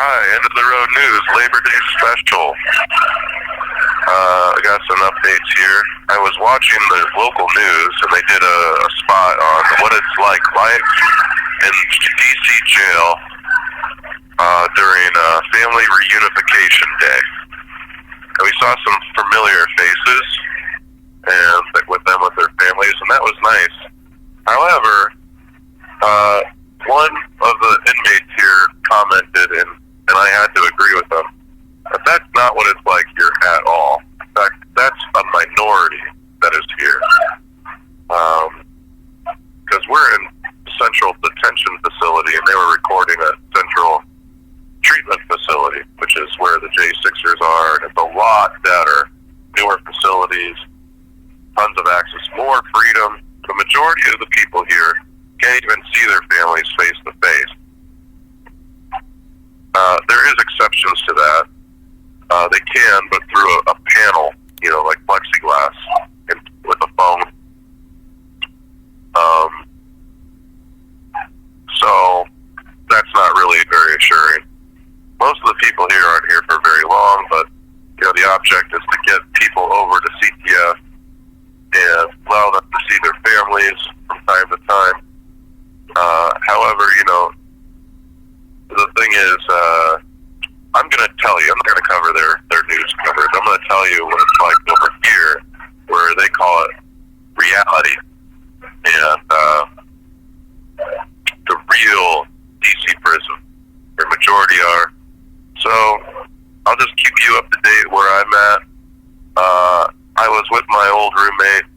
Hi, end of the road news, Labor Day special. I got some updates here. I was watching the local news, and they did a spot on what it's like life in D.C. jail during Family Reunification Day. And we saw some familiar faces, and with their families, and that was nice. However, one of the inmates here commented, and I had to agree with them, that that's not what it's like here at all. In fact, that's a minority that is here. Because we're in Central Detention Facility, and they were recording at Central Treatment Facility, which is where the J6ers are, and it's a lot better, newer facilities, tons of access, more freedom. The majority of the people here can't even see their families face to face. There is exceptions to that. They can, but through a panel, like plexiglass, and with a phone. So that's not really very assuring. Most of the people here aren't here for very long, but the object is to get people over to CTF and allow them to see their families from time to time. However, the thing is, I'm going to tell you, I'm not going to cover their news coverage. I'm going to tell you what it's like over here, where they call it reality, and the real DC prison, where majority are. So I'll just keep you up to date where I'm at. I was with my old roommate,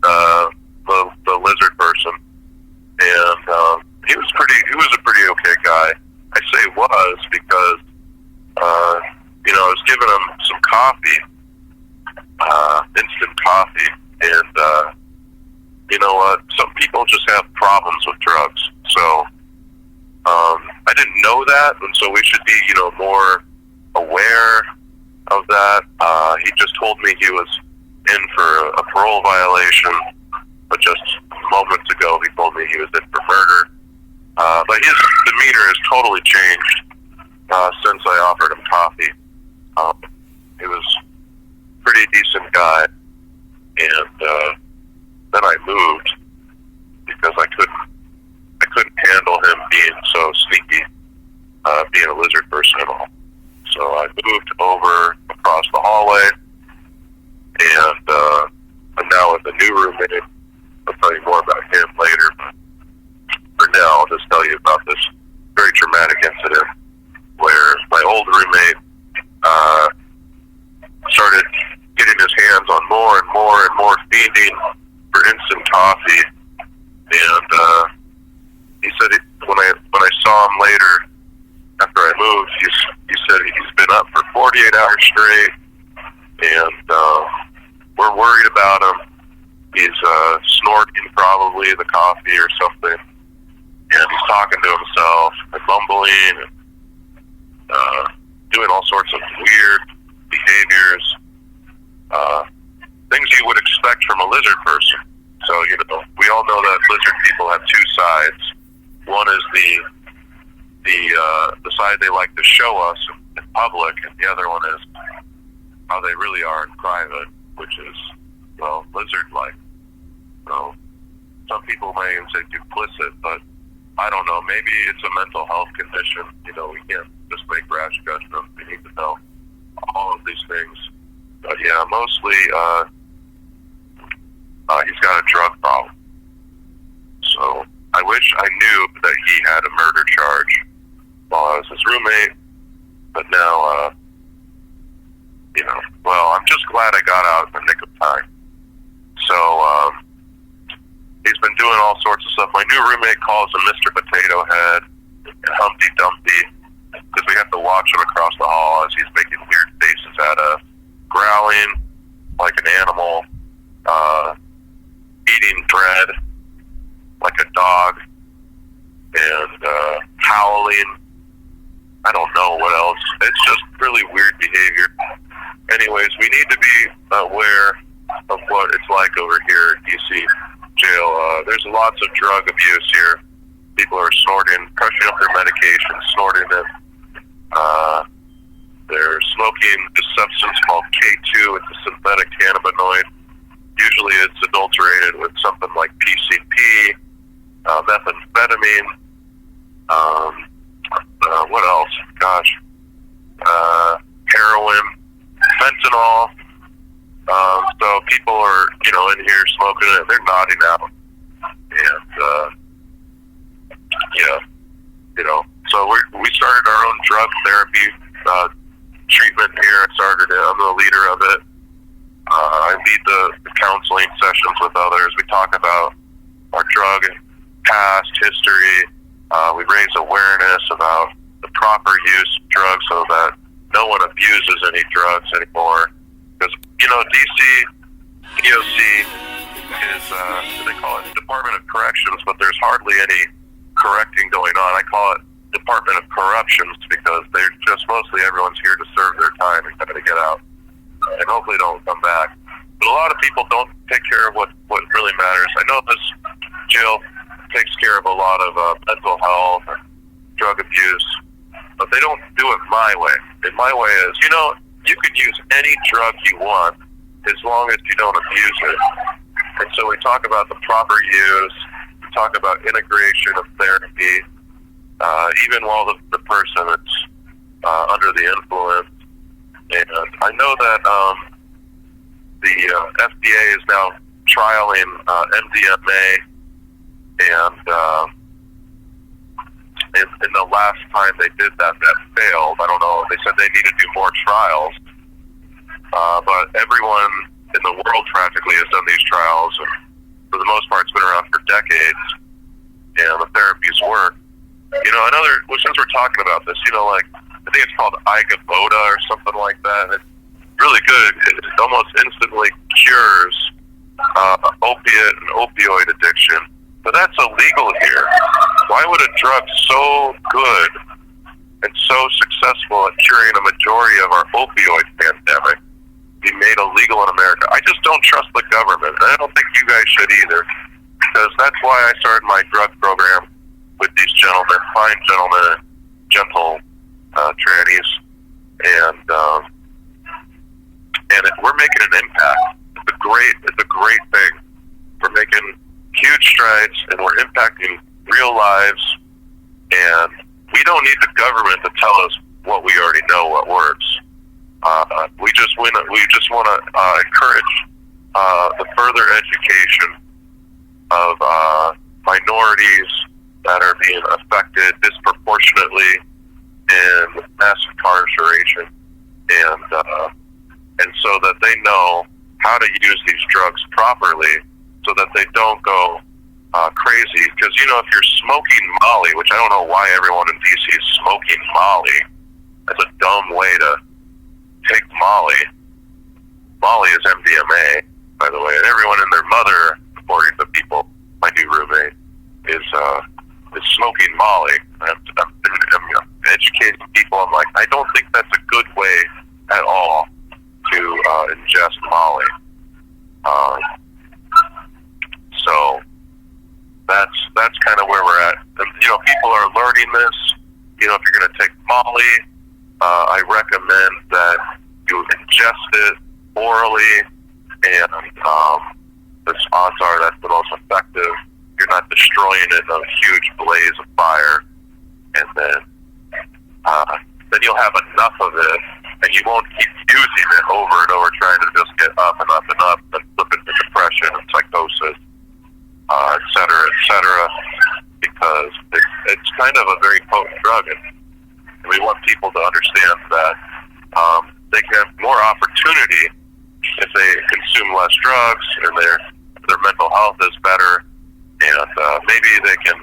the lizard person, and he was a pretty okay guy. I say was because I was giving him some coffee, instant coffee, and you know what? Some people just have problems with drugs. So I didn't know that, and so we should be more aware of that. He just told me he was in for a parole violation, but just moments ago he told me he was in for murder. But his demeanor has totally changed since I offered him coffee. He was a pretty decent guy, and then I moved because I couldn't handle him being so sneaky, being a lizard person and all. So I moved over across the hallway, and I'm now with a new roommate. I'll tell you more about him later. For now, I'll just tell you about this very traumatic incident where my old roommate started getting his hands on more and more and more feeding for instant coffee, and he said when I saw him later after I moved, he said he's been up for 48 hours straight, and we're worried about him. He's snorting probably the coffee or something, and he's talking to himself and mumbling and doing all sorts of weird behaviors, things you would expect from a lizard person. So, we all know that lizard people have two sides. One is the side they like to show us in public, and the other one is how they really are in private, which is, lizard-like. So some people may even say duplicit, but I don't know. Maybe it's a mental health condition. We can't just make rash judgments. We need to know all of these things. But yeah, mostly he's got a drug problem. So I wish I knew that he had a murder charge while I was his roommate. But now, I'm just glad I got out in the nick of time. So he's been doing all sorts of stuff. My new roommate calls him Mr. Potato Head and Humpty Dumpty, because we have to watch him across the hall as he's making weird faces at us, growling like an animal, eating bread like a dog, and howling. I don't know what else. It's just really weird behavior. Anyways, we need to be aware of what it's like over here at DC jail. There's lots of drug abuse here. People are crushing up their medication, snorting it. smoking this substance called K2. It's a synthetic cannabinoid. Usually it's adulterated with something like PCP, methamphetamine, what else? Gosh. Heroin, fentanyl. So people are, in here smoking it. They're nodding out. And, so we started our own drug therapy treatment here. I started it. I'm the leader of it. I lead the counseling sessions with others. We talk about our drug past history. We raise awareness about the proper use of drugs so that no one abuses any drugs anymore. Because, DC, EOC is, they call it Department of Corrections, but there's hardly any correcting going on. I call it Department of Corruptions because they're just mostly everyone's here to serve their time and kind of get out. And hopefully don't come back. But a lot of people don't take care of what really matters. I know this jail takes care of a lot of mental health and drug abuse, but they don't do it my way. And my way is, you could use any drug you want as long as you don't abuse it. And so we talk about the proper use, we talk about integration of therapy, even while the person is under the influence. And I know that the FDA is now trialing MDMA, and in the last time they did that failed. I don't know. They said they need to do more trials. But everyone in the world practically has done these trials, and for the most part, it's been around for decades, and the therapies work. Since we're talking about this, I think it's called Igabota or something like that. It's really good. It almost instantly cures opiate and opioid addiction. But that's illegal here. Why would a drug so good and so successful at curing a majority of our opioid pandemic be made illegal in America? I just don't trust the government, and I don't think you guys should either, because that's why I started my drug program with these gentlemen, fine gentlemen, gentle trannies, and we're making an impact. It's a great thing. We're making huge strides, and we're impacting real lives. And we don't need the government to tell us what we already know what works. We just want to encourage the further education of minorities that are being affected disproportionately in mass incarceration, and so that they know how to use these drugs properly, so that they don't go crazy. Because if you're smoking Molly, which I don't know why everyone in DC is smoking Molly, that's a dumb way to take Molly. Molly is MDMA, by the way, and everyone and their mother, according to people, my new roommate, is smoking Molly. I'm educating people. I'm like, I don't think that's a good way at all to ingest Molly. So that's kind of where we're at. And, people are learning this. If you're going to take Molly, I recommend that you ingest it orally, and the odds are that's the most effective. You're not destroying it in a huge blaze of fire, and then you'll have enough of it, and you won't keep using it over and over, trying to just get up and up and up, and slip into depression and psychosis, et cetera, because it's kind of a very potent drug, and we want people to understand that they can have more opportunity if they consume less drugs, and their mental health is better, and maybe they can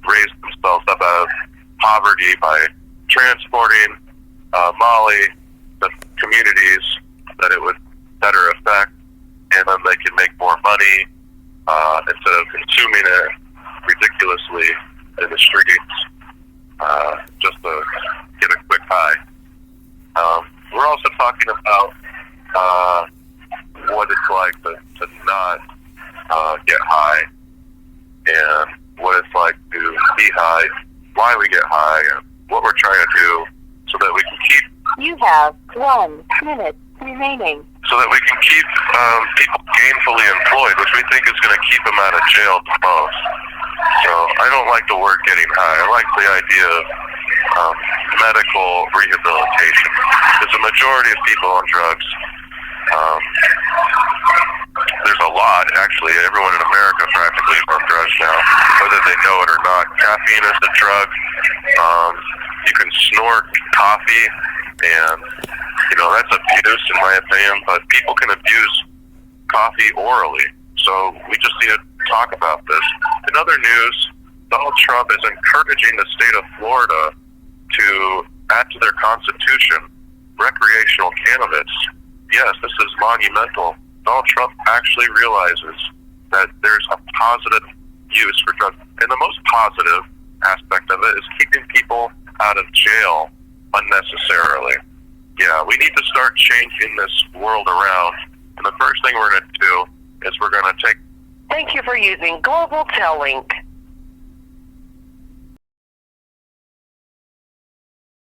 raise themselves up out of poverty by transporting Molly to communities that it would better affect, and then they can make more money instead of consuming it ridiculously in the streets just to get a quick high. We're also talking about what it's like to not get high, and what it's like to be high, why we get high, and what we're trying to do so that we can keep have 1 minute remaining. So that we can keep people gainfully employed, which we think is going to keep them out of jail the most. So I don't like the word getting high. I like the idea of medical rehabilitation. There's a majority of people on drugs. There's a lot, actually. Everyone in America practically is on drugs now, whether they know it or not. Caffeine is a drug. You can snort coffee, and that's abuse in my opinion, but people can abuse coffee orally. So we just need to talk about this. In other news, Donald Trump is encouraging the state of Florida to add to their constitution recreational cannabis. Yes, this is monumental. Donald Trump actually realizes that there's a positive use for drugs. And the most positive aspect of it is keeping people out of jail unnecessarily. Yeah, we need to start changing this world around. And the first thing we're going to do is we're going to take... Thank you for using Global Tel Link.